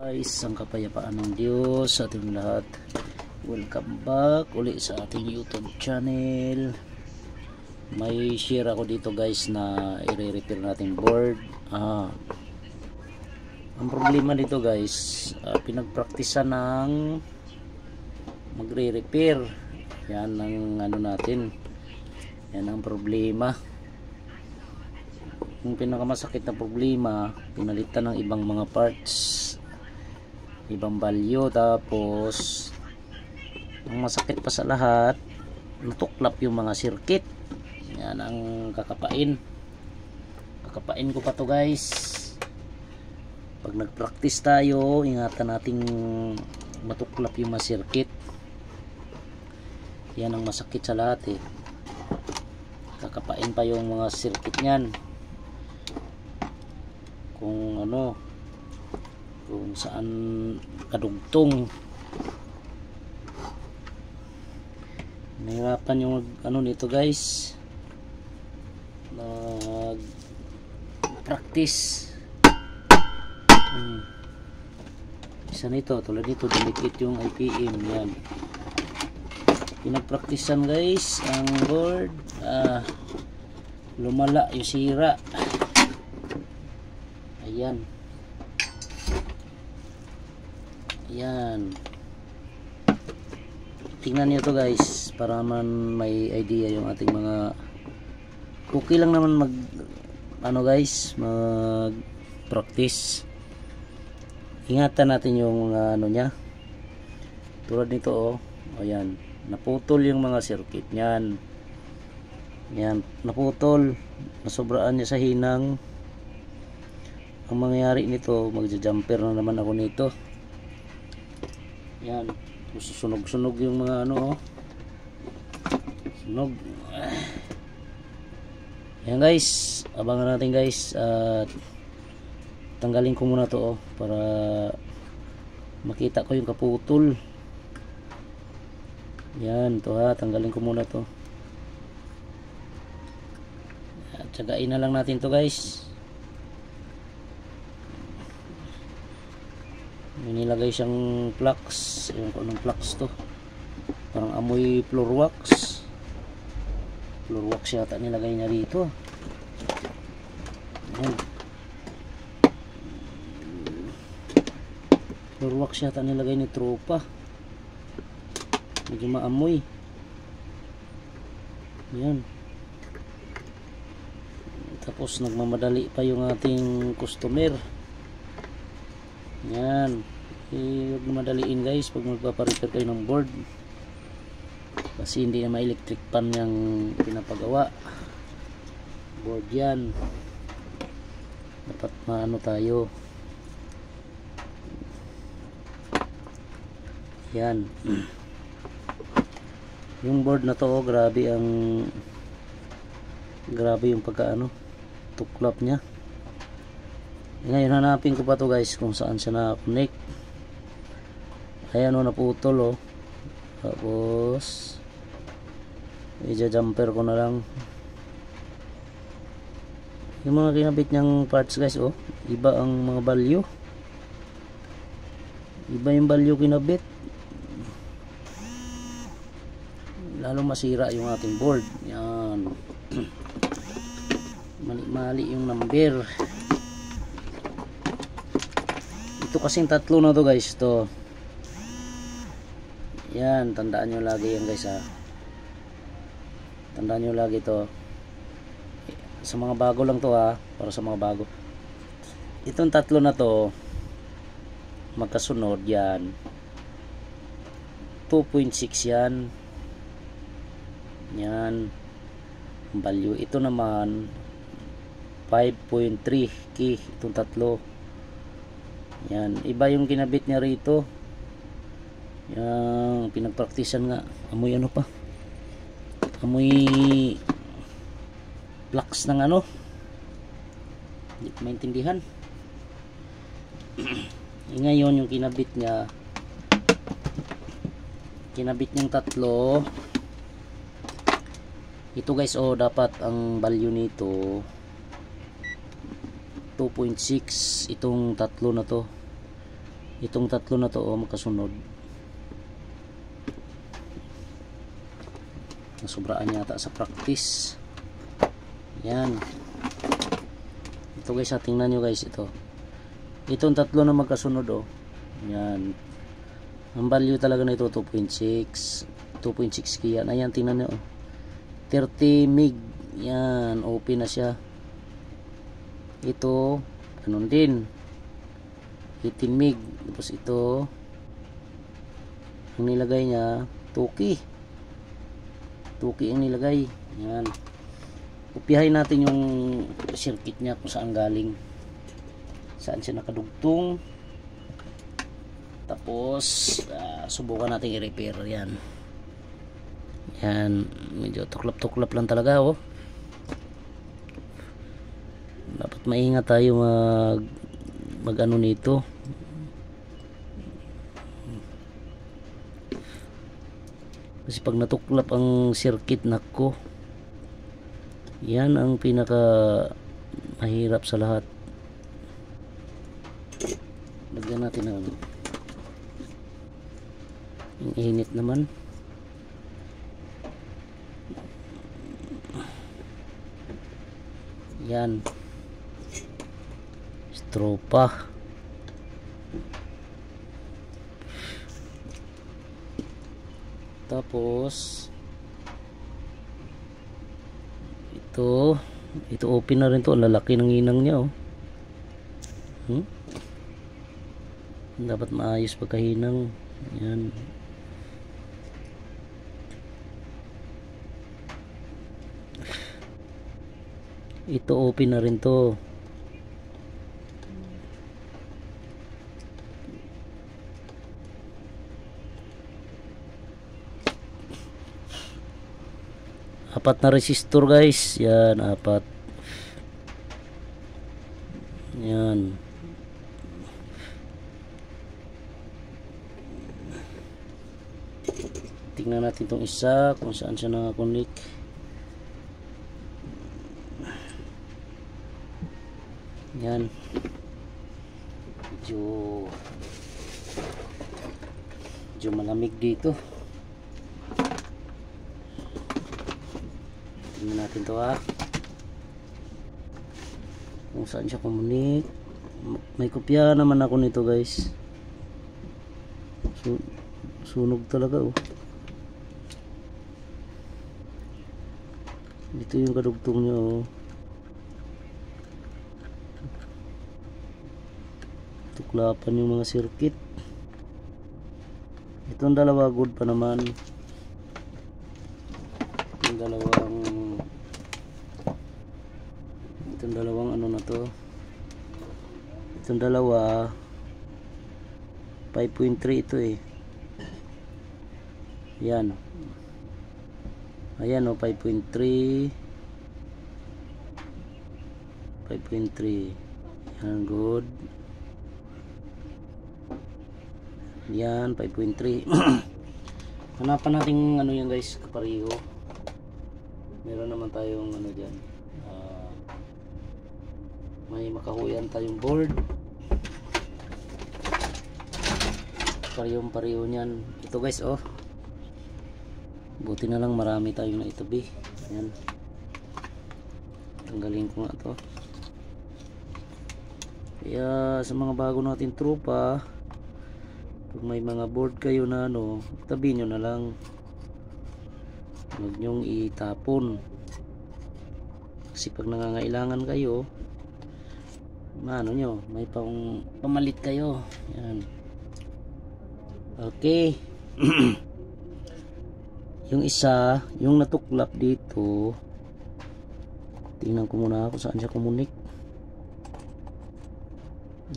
Guys, ang kapayapaan ng Diyos sa ating lahat. Welcome back uli sa ating YouTube channel. May share ako dito guys na i-repair natin board. Ang problema dito guys, pinagpraktisan ng magre-repair. Yan ang ano natin. Yan ang problema. Yung pinakamasakit na problema, pinalitan ng ibang mga parts, ibang value, tapos ang masakit pa sa lahat, natuklap yung mga circuit. Yan ang kakapain ko pa to guys. Pag nag-practice tayo, ingatan nating matuklap yung mga circuit. Yan ang masakit sa lahat eh. Kakapain pa yung mga circuit nyan, kung ano, kung saan kadugtong. Nahirapan yung ano nito guys, nag practice. Isa nito, tulad nito, delicate yung IPM. Yan, pinagpraktisan guys ang board. Lumala yung sira. Ayan. Ayan. Tingnan niyo to guys, para man may idea yung ating mga. Okay lang naman mag ano guys, mag practice. Ingatan natin yung mga ano nya. Tulad nito oh. Ayan, naputol yung mga circuit niyan. Yan, naputol, nasobraan niya sa hinang. Ang mangyayari nito, magja-jumper na naman ako nito. Yan, susunog-sunog yung mga ano oh. Sunog. Yan guys, abangan natin guys. Tanggalin ko muna to oh, para makita ko yung kaputol. Yan, to ha, tanggalin ko muna to. Tsagain na lang natin to guys. May nilagay siyang flux. Ewan ko anong flux to, parang amoy floor wax. Floor wax yata nilagay niya rito. Ayan. Floor wax yata nilagay ni tropa. Medyo maamoy. Ayan. Tapos nagmamadali pa yung ating customer. Yan, huwag na madaliin guys pag magpaparepair kayo ng board, kasi hindi na ma-electric pan yung pinapagawa board. Yan, dapat maano tayo. Yan. Yung board na to oh, grabe yung pagkaano, tuklap nya. Ngayon hanapin ko pa to guys kung saan siya na-connect. Ayan o, naputol o. Tapos i-jumper ko na lang. Yung mga kinabit niyang parts guys o, iba ang mga value. Iba yung value kinabit, lalong masira yung ating board. Yan. Mali yung number. Ito kasing tatlo na to guys to. Yan, tandaan nyo lagi yan guys ha. Tandaan nyo lagi to. Sa mga bago lang to ha, para sa mga bago. Itong tatlo na to magkasunod yan. 2.6 yan. Yan value. Ito naman 5.3 key. Itong tatlo. Yan, iba yung kinabit niya rito. Yung pinagpraktisan nga, amoy ano pa, amoy flux ng ano, hindi ko maintindihan. Ngayon yung kinabit niya, kinabit niyang tatlo. Ito guys oh, dapat ang value nito 2.6, itong tatlo na to Itong tatlo na to magkasunod. Nasubraan yata sa practice. Yan. Ito guys, tingnan nyo guys ito. Itong tatlo na magkasunod Yan. Ang value talaga na ito 2.6 kaya. Ayan, tingnan nyo 30 mig. Yan, open na siya. Ito ganun din 18 mig. Tapos ito ang nilagay niya 2K ang nilagay. Yan, upihay natin yung circuit niya kung saan galing, saan siya nakadugtong. Tapos subukan natin i-repair. Yan, medyo tuklap lang talaga dapat maingat tayo mag ano nito. Kasi pag natuklap ang circuit, nako, yan ang pinaka mahirap sa lahat. Lagyan natin ng yung init naman. Yan, stropa. Tapos ito open na rin to. Ang lalaki ng inang niya dapat maayos pagkahinang. Yan, ito open na rin to. Apat na resistor guys. Yan, apat. Yan, tingnan natin itong isa kung saan siya nakakunik. Yan, medyo malamig dito. Tingnan natin to kung saan siya kumunik. May kopya naman ako nito guys. Sunog talaga ito yung kadugtong niya tuklapan yung mga circuit. Itong dalawa good pa naman. Itong dalawang ano na to, itong dalawa 5.3 ito yan. Ayan 5.3 yan, good. Yan 5.3 hanapan natin ano yan guys, kapareho. Meron naman tayong ano dyan, may makahuyan tayong board, parehong-pareho niyan. Ito guys buti na lang marami tayong naitabi. Yan, tanggalin ko nga to. Kaya sa mga bago natin tropa, pag may mga board kayo na tabi nyo na lang, huwag nyong itapon. Kasi pag nangangailangan kayo, nyo, may pamalit kayo. Yan, okay. Yung isa, yung natuklap dito, tingnan ko muna kung saan siya kumunik.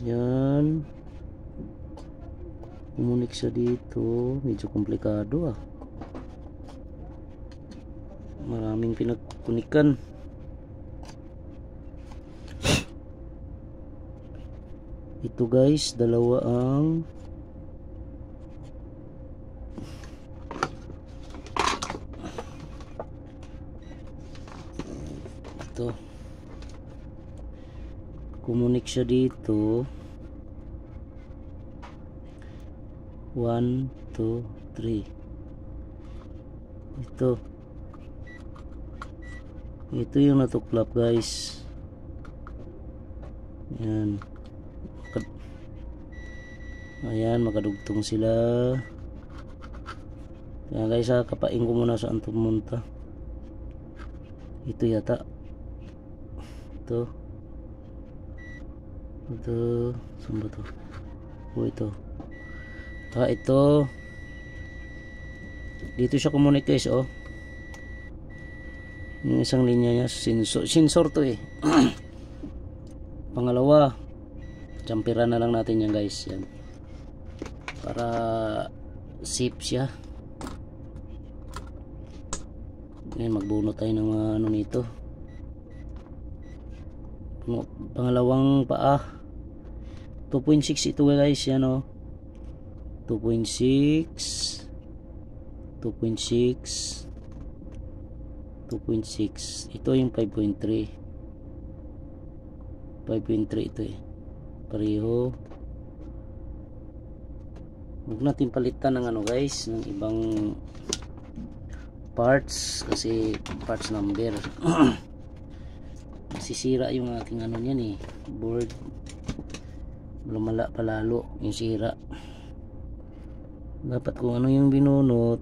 Yan, kumunik siya dito. Medyo komplikado maraming pinagkunikan. Ito guys, dalawa ang ito, kumunik siya dito. 1, 2, 3. Ito yung natuklap guys. Yan. Ayan, makadugtong sila. Kaya guys, kapain ko muna saan pumunta. Ito yata. Ito. Saan ba to? Ito. Ito. Dito siya kumunik guys, oh. Yung isang linya niya, sensor to eh. Pangalawa, jumperan na lang natin yan guys, yan. Para safe siya. Ngayon magbunot tayo ng mga ano nito. Pangalawang paa. 2.6 ito guys, yan oh. 2.6. 2.6. Ito yung 5.3. 5.3 ito eh. Pareho. Huwag natin palitan ng ano guys, ng ibang parts kasi parts number. Sisira yung ating ano niyan eh, board. Lumala palalo yung sira. Dapat kung ano yung binunot,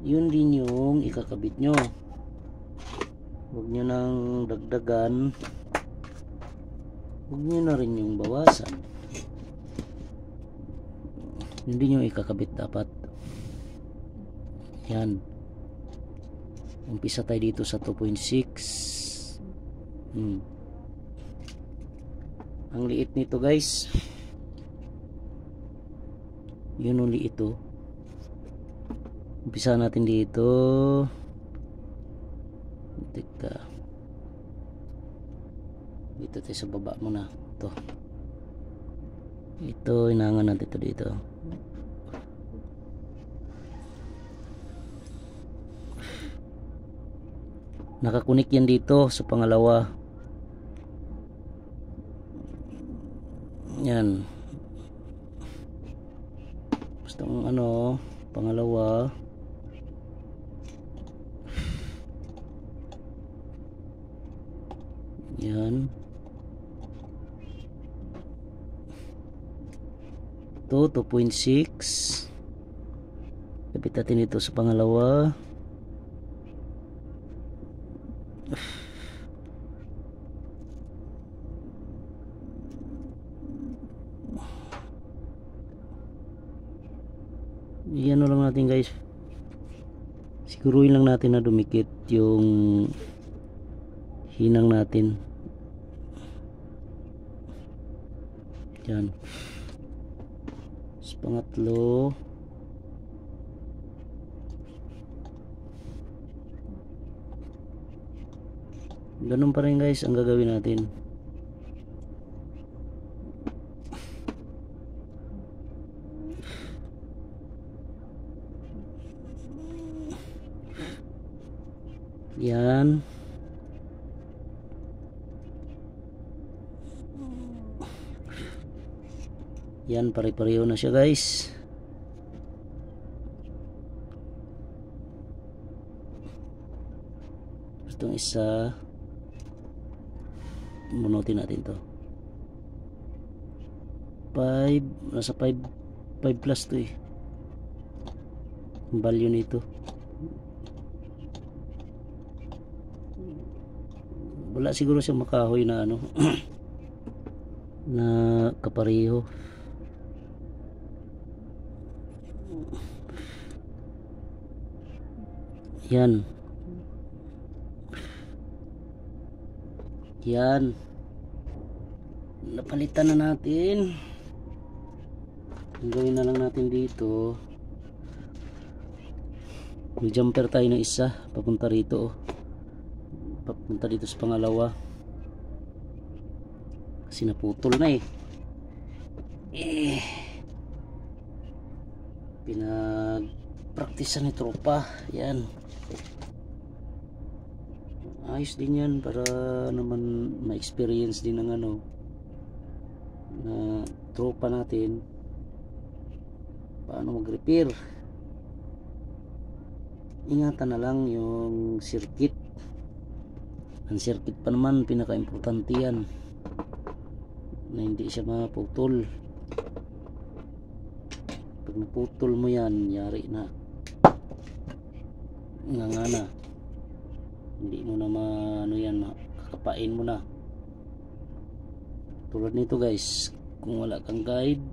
yun din yung ikakabit nyo. Huwag nyo nang dagdagan, huwag nyo na rin yung bawasan. Yun din yung ikakabit dapat. Yan. Umpisa tayo dito sa 2.6. Ang liit nito guys. Yun ang liit ito. Umpisa natin dito. Teka. Dito tayo sa baba muna. Ito, inangan natin ito dito. Nakakunik yan dito sa pangalawa. Yan. Basta ano, pangalawa. Yan. Ito, 2.6. Kapit natin ito sa pangalawa. Yan lang natin guys. Siguruhin lang natin na dumikit yung hinang natin. Yan. Sa pangatlo, ganun pa rin guys ang gagawin natin. Yan. Yan, pare-pareho na siya guys. Itong isa, bunutin natin to. 5, nasa 5 plus to eh. Ang value nito. Wala siguro siyang makahoy na ano na kapareho. Yan. Yan. Napalitan na natin. Ang gawin na lang natin dito, may jumper tayo na isa papunta rito, oh. Papunta dito sa pangalawa kasi naputol na eh. Pinag-practicean ni tropa. Yan. Ayos din yan para naman ma-experience din ng ano na tropa natin paano mag-repair. Ingatan na lang yung circuit. Ang circuit pa naman pinaka-importante yan, na hindi siya maputol. Pag naputol mo yan, yari na, nga na, hindi mo na ano yan, kakapain mo na. Tulad nito guys, kung wala kang guide,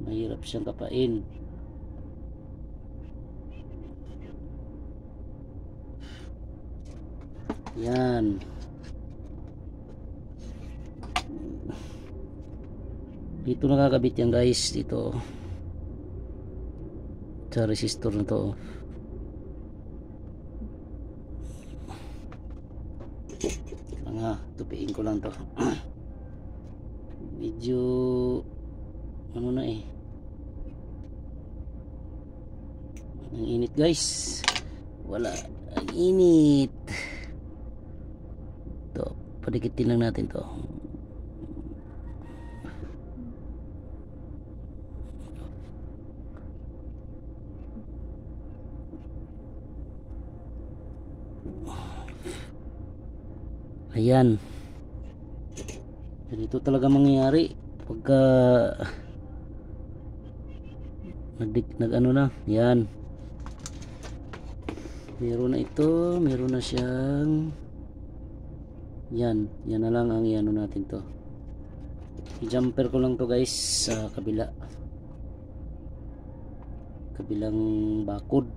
mahirap siyang kapain. Yan. Dito nakakabit yan guys, dito sa resistor na to. Tupiin ko lang to. Medyo ano na eh, ang init guys, wala, ang init. To, padikitin lang natin to. Ayan, ganito talaga mangyayari pagka nag ano na. Yan, meron na ito, meron na siyang yan na lang ang iano natin to. I-jumper ko lang to guys sa kabilang bakod.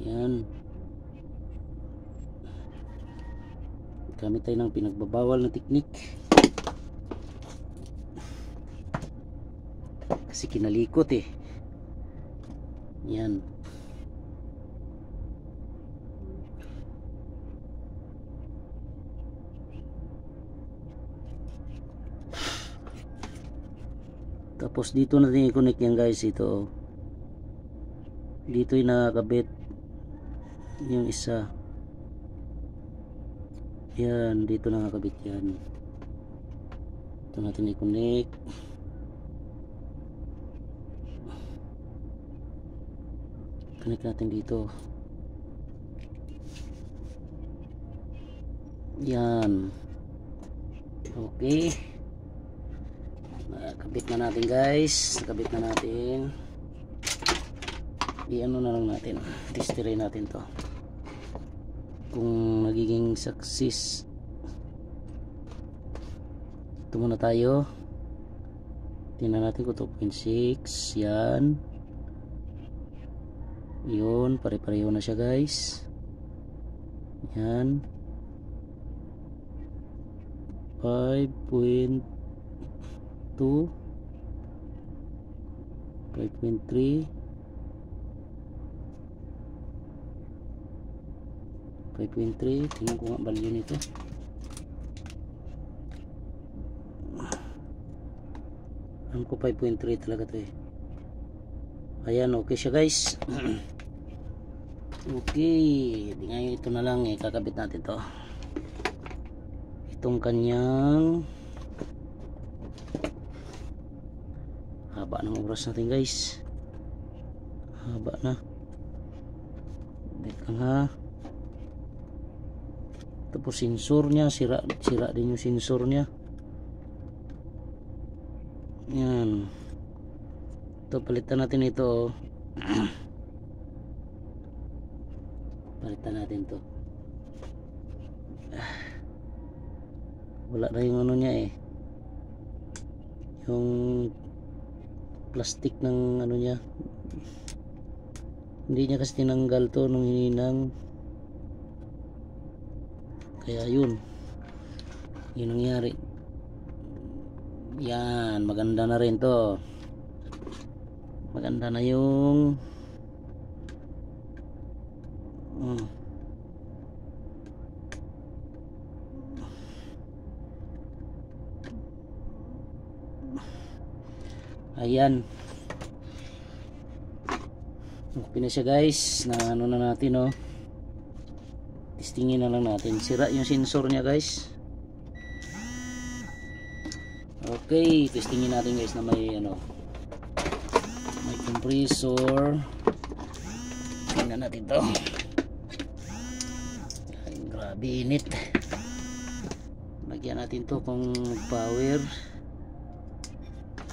Yan, gamit tayo ng pinagbabawal na teknik kasi kinalikot eh. Yan, tapos dito natin i-connect yan guys. Ito dito yung nakakabit yung isa. Yan, dito nakakabit yan. Ito natin i-connect. Connect natin dito. Yan, okay, nakabit na natin guys, nakabit na natin. I-ano na lang natin, testerin natin to kung nagiging success. Ito muna tayo, tingnan natin kung 2.6. yan, yun, pare-pareho na siya guys. Yan, 5.2, 5.3, 5.3. Tingnan ko nga value nito. Alam ko 5.3 talaga to eh. Ayan, okay siya guys. Okay, ngayon ito na lang eh, kakabit natin to. Itong kanyang haba ng oras natin guys, haba na. Bit lang ha. Tapos sensor niya, sira din yung sensor niya. Yan, ito palitan natin ito. Palitan natin to. Wala na yung ano niya eh, yung plastic ng ano niya, hindi niya kasi tinanggal to nung hininang. Kaya yun nangyari. Yan, maganda na rin to, maganda na yung ayan, okay na siya guys. Na ano na natin oh, testingin na lang natin. Sira yung sensor niya guys. Okay, testingin natin guys na may ano, may compressor. Tingnan natin to. Ay, grabe init. Lagyan natin to kung power,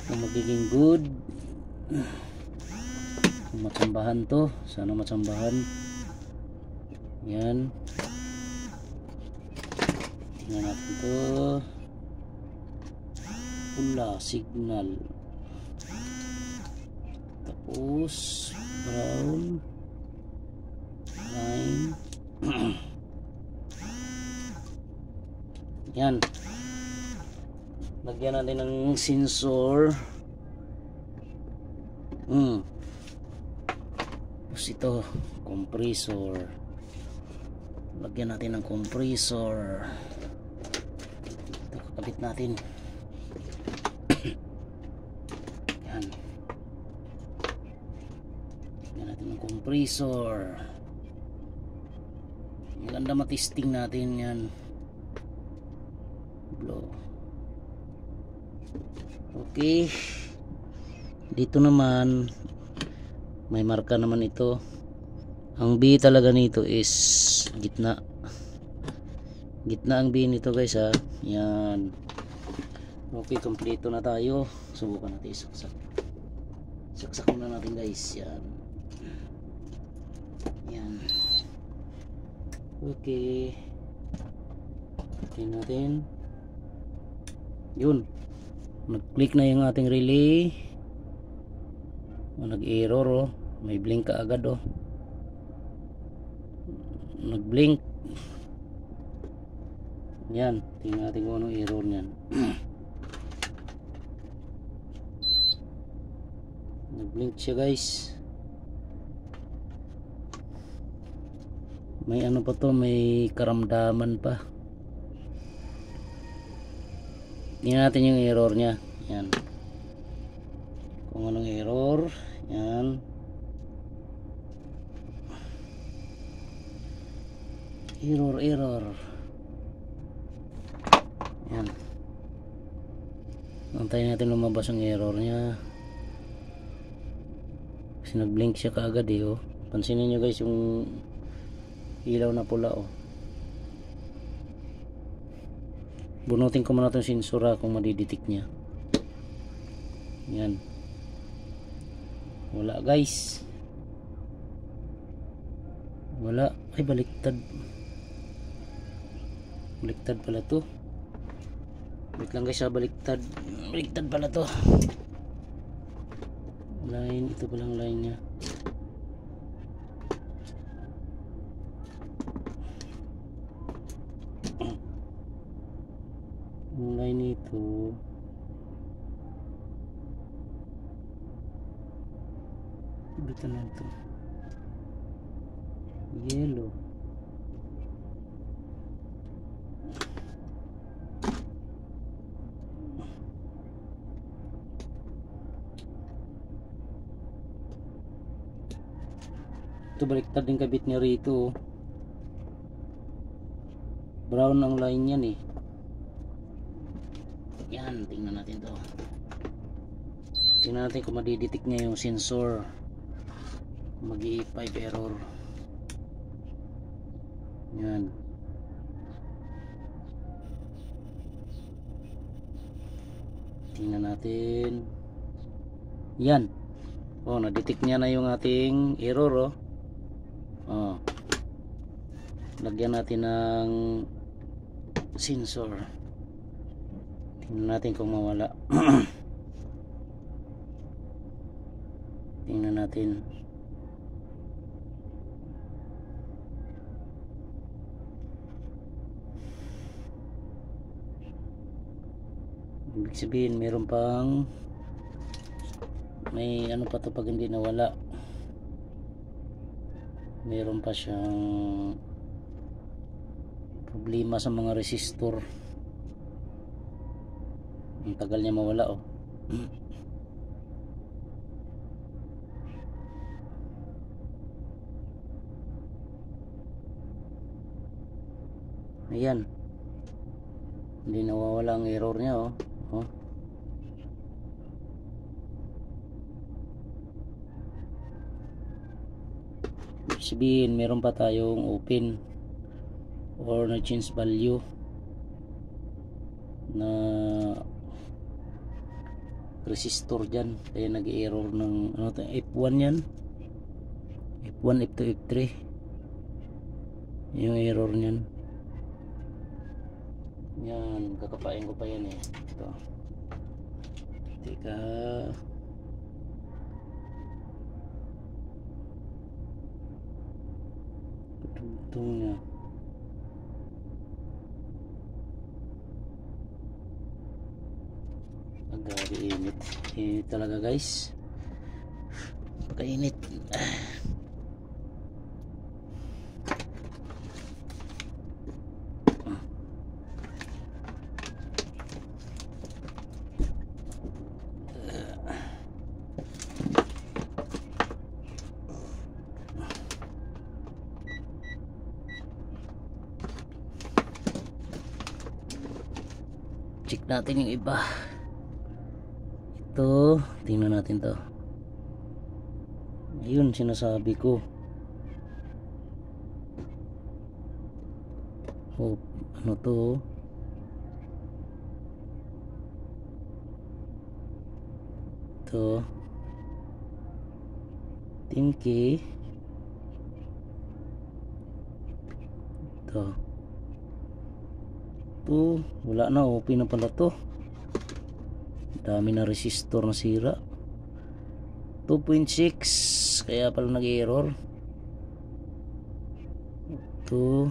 kung magiging good, kung matsambahan to. Sana matsambahan. Yan, tingnan natin to. Pula, signal, tapos brown line. Yan, lagyan natin ng sensor. Tapos ito, compressor. Lagyan natin ng compressor. Ito, kakabit natin. Yan, lagyan natin ng compressor. Maganda matesting natin yan. Blow. Okay, dito naman may marka naman ito. Ang B talaga nito is gitna. Gitna ang B nito guys ha. Yan. Okay, kompleto na tayo. Subukan natin isaksak. Saksak muna natin guys. Yan. Yan. Okay. Tingnan natin. Yun. Nag-click na yung ating relay. Nag-error oh. May blink ka agad oh. Nag-blink. Yan. Tingnan natin kung anong error niyan. Nag-blink siya guys. May ano pa to, may karamdaman pa. Tingnan natin yung error nya. Yan. Kung anong error. Yan. Error. Yan. Antayin natin lumabas ang error nya. Kasi nag-blink siya kaagad eh oh. Pansinin nyo guys yung ilaw na pula oh. Bunutin ko muna itong sensora kung madidetect nya. Yan. Wala guys. Wala. Ay baliktad. Baliktad pala to. Wait lang guys ha, baliktad. Baliktad pala to. Line, ito palang line nya. Ang line ito baliktad na ito. Yellow. Ito baliktad din kabit niya rito. Brown ang line yan eh. Yan, tingnan natin to. Tingnan natin kung madidetect niya yung sensor. Mag-i-5 error. Yan. Tingnan natin. Yan. Oh, na-detect niya na yung ating error oh. Oh. Lagyan natin ng sensor. Tingnan natin kung mawala. Tingnan natin. Ibig sabihin meron pang may ano pa to pag hindi nawala. Meron pa siyang problema sa mga resistor. Ang tagal niya mawala oh. Ayan. Hindi nawawala ang error niya oh. Oh. sabihin meron pa tayong open or na change value na resistor dyan, kaya nag-error ng ano, F1 yan, F1, F2, F3 yung error nyan. Yan, kakapain ko pa yan eh. Ito, teka, tutugtong niya. Grabe init, init talaga guys, pagkainit. Check natin yung iba. Ito, tingnan natin to. Ayun, sinasabi ko. Oh, ano to? Ito. Tinky. Ito. Ito, wala na, open na pala to. Dami na resistor na sira. 2.6, kaya pala nag-error. Ito.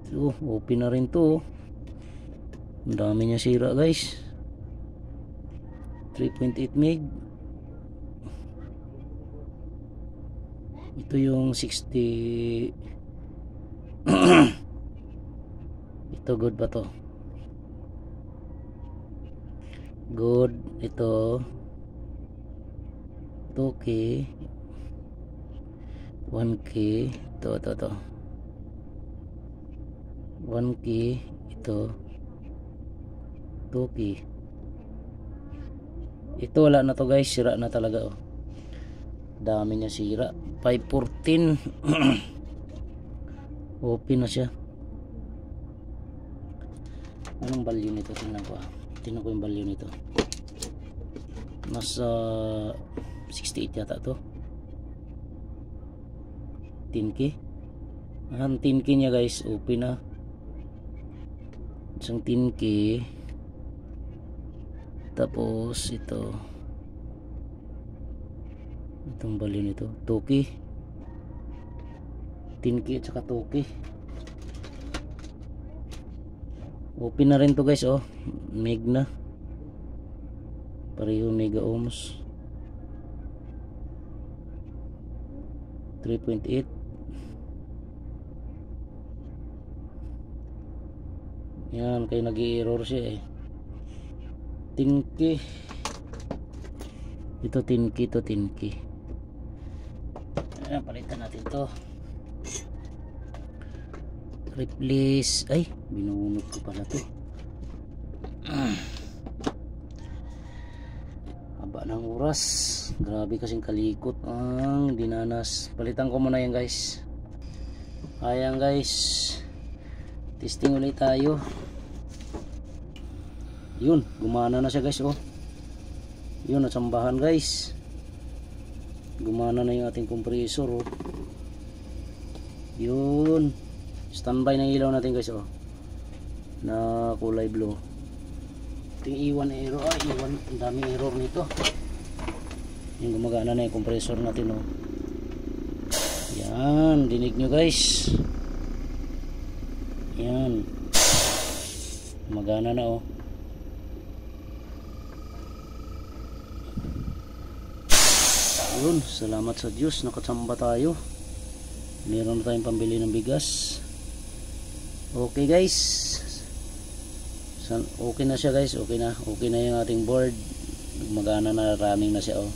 Ito, open na rin to. Ang dami niya sira guys. 3.8 meg. Ito yung 60. Ito good ba to? Good. Ito 2K 1K. Ito 1K. Ito 2K. Ito wala na to guys, sira na talaga oh. Dami niya sira. 514. Open na siya. Anong value nito? Tingnan ko yung value nito. Nasa 68 yata to. 10K. Ang 10K niya guys, open na. Isang 10K. Tapos ito, itong value nito 2K. 10K at saka 2K. Open na rin to guys oh. Meg na. Pareho mega ohms. 3.8. Yan, kaya nag-i-error siya eh. 10K. Ito 10K, ito 10K. Ayan, palitan natin to. Replace. Ay, binunod ko pala to. Haba ng oras. Grabe kasing kalikot ang dinanas. Palitan ko muna yan guys. Ayan guys, testing ulit tayo. Yun, gumana na siya guys oh. Yun, natsambahan guys. Gumana na yung ating compressor oh. Yun, standby na ilaw natin guys oh, na kulay blue. Ito yung E1 error. E1, ang daming error nito. Yung gumagana na yung compressor natin oh. Yan, dinig nyo guys. Yan, gumagana na oh. Yun, salamat sa Diyos, nakatsamba tayo. Meron na tayong pambili ng bigas. Okay guys, okay na siya guys. Okay na yung ating board. Magana na, running na siya oh.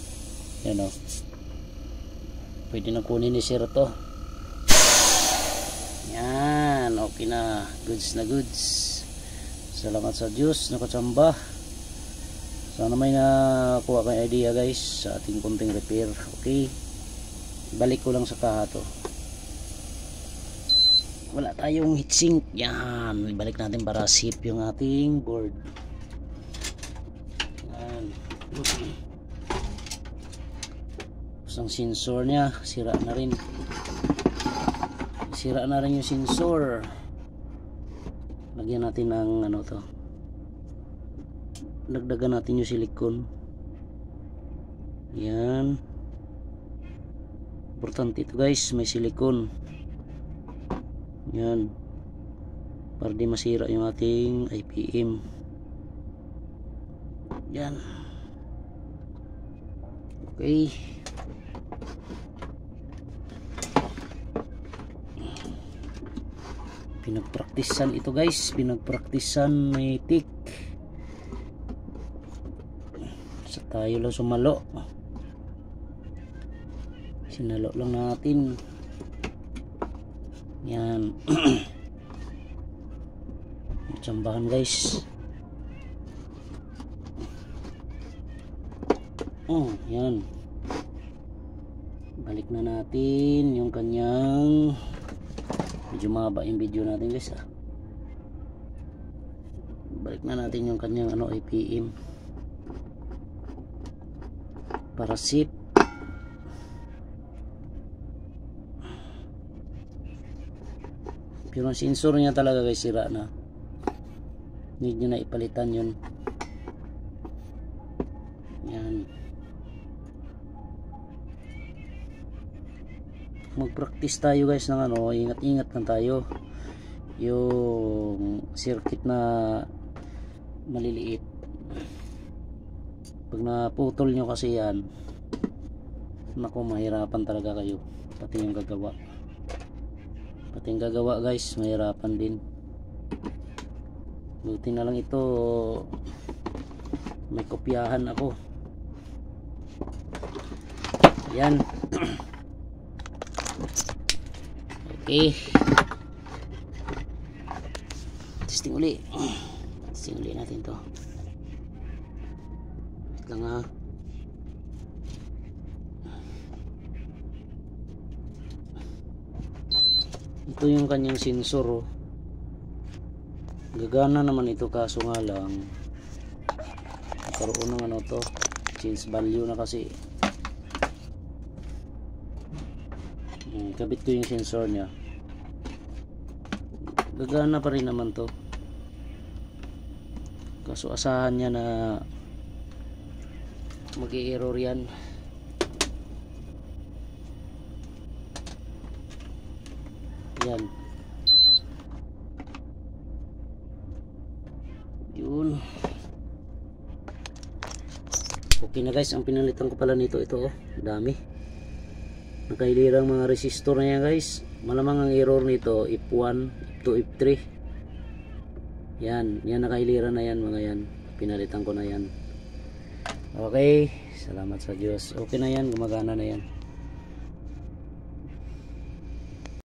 Yan oh, pwede na kunin ni sir to. Yan, okay na, goods na goods. Salamat sa Diyos, nakatsamba. Sana may nakuha kayong idea guys sa ating konting repair. Okay, balik ko lang sa kaha to. Wala tayong heatsink. Yan, ibalik natin para safe yung ating board. Yan. Ang sensor nya sira na rin. Sira na rin yung sensor. Lagyan natin ng ano to. Dagdagan natin yung silicone. Yan. Importante ito guys, may silicone. Yan, para di masira yung ating IPM. Yan. Okay, pinagpraktisan ito guys, pinagpraktisan may tik. Sa tayo lang sumalo, sinalo lang natin. Yan. Tsambahan guys. Oh, yan. Balik na natin yung kanyang, medyo mahaba yung video natin guys ah. Balik na natin yung kanyang ano, IPM para safe. Pero ang sensor niya talaga guys sira na. Need nyo na ipalitan yun. Yan. Mag-practice tayo guys ng ano, ingat-ingat lang tayo. Yung circuit na maliliit, pag naputol nyo kasi yan, naku, mahirapan talaga kayo. Pati yung gagawa. Pati yung gagawa guys, mahirapan din. Buti na lang ito may kopyahan ako. Yan. Okay, testing uli. Testing uli natin to. Wait lang ha. Ito yung kanyang sensor oh. Gagana naman ito, kaso nga lang nagkaroon ng ano to, change value na kasi. Kabit ko yung sensor nya, gagana pa rin naman to, kaso asahan nya na mag-i-error yan. Yan. Yun. Okay na guys, ang pinalitan ko pala nito, ito oh, dami. Nakailirang mga resistor na yan guys. Malamang ang error nito F1, F2, F3. Yan, yan nakailira na yan mga yan. Pinalitan ko na yan. Okay, salamat sa Diyos. Okay na yan, gumagana na yan.